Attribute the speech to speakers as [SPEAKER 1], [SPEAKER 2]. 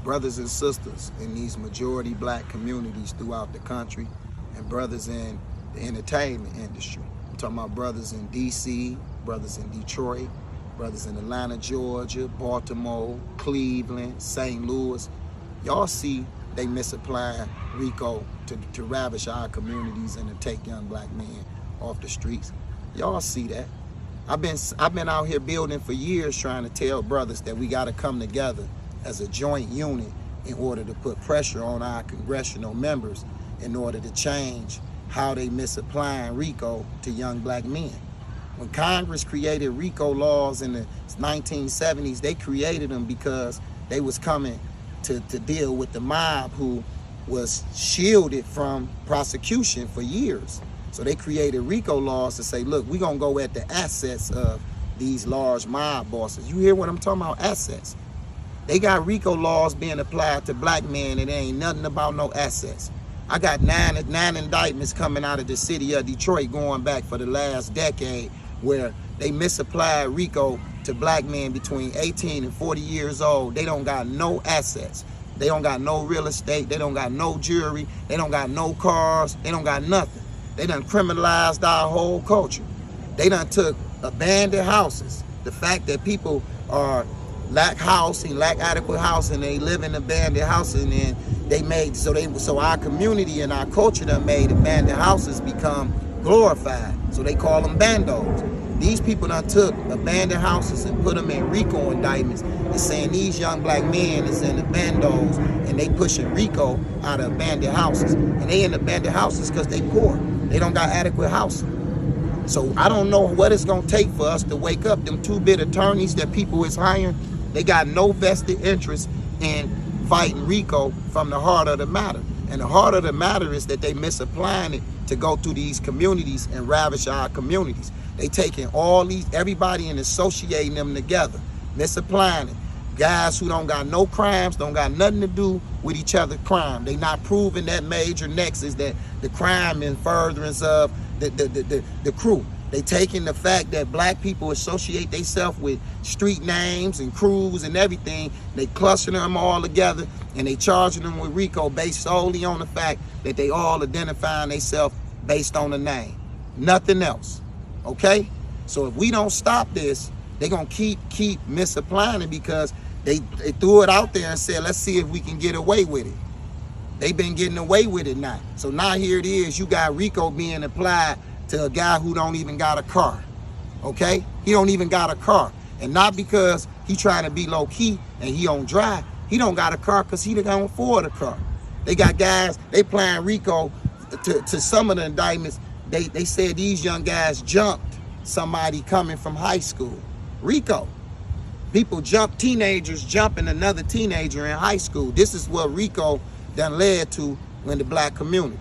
[SPEAKER 1] brothers and sisters in these majority black communities throughout the country, and brothers in the entertainment industry. I'm talking about brothers in DC, brothers in Detroit, brothers in Atlanta, Georgia, Baltimore, Cleveland, St. Louis. Y'all see they misapplying RICO to ravish our communities and to take young black men off the streets. Y'all see that. I've been out here building for years trying to tell brothers that we gotta come together as a joint unit in order to put pressure on our congressional members in order to change how they misapplying RICO to young black men. When Congress created RICO laws in the 1970s, they created them because they was coming to deal with the mob who was shielded from prosecution for years. So they created RICO laws to say, look, we're gonna go at the assets of these large mob bosses. You hear what I'm talking about? Assets. They got RICO laws being applied to black men and there ain't nothing about no assets. I got nine indictments coming out of the city of Detroit going back for the last decade where they misapplied RICO to black men between 18 and 40 years old. They don't got no assets. They don't got no real estate. They don't got no jewelry. They don't got no cars. They don't got nothing. They done criminalized our whole culture. They done took abandoned houses. The fact that people lack housing, lack adequate housing, they live in abandoned houses, and then they made, so our community and our culture done made abandoned houses become glorified. So they call them bandos. These people done took abandoned houses and put them in RICO indictments and saying these young black men is in the bandos and they pushing RICO out of abandoned houses. And they in abandoned houses because they poor. They don't got adequate housing. So I don't know what it's gonna take for us to wake up. Them two-bit attorneys that people is hiring, they got no vested interest in fighting RICO from the heart of the matter. And the heart of the matter is that they misapplying it to go through these communities and ravish our communities. They taking everybody and associating them together, misapplying it. Guys who don't got no crimes, don't got nothing to do with each other's crime. They not proving that major nexus that the crime in furtherance of the crew. They taking the fact that black people associate themselves with street names and crews and everything. They clustering them all together and they charging them with RICO based solely on the fact that they all identifying themselves based on the name. Nothing else, okay? So if we don't stop this, they're gonna keep misapplying it because they threw it out there and said, let's see if we can get away with it. They've been getting away with it now. So now here it is, you got RICO being applied to a guy who don't even got a car, okay? He don't even got a car. And not because he trying to be low key and he don't drive. He don't got a car because he don't afford a car. They got guys, they playing RICO to some of the indictments. They said these young guys jumped somebody coming from high school. RICO. People jump, teenagers jumping another teenager in high school. This is what RICO done led to in the black community.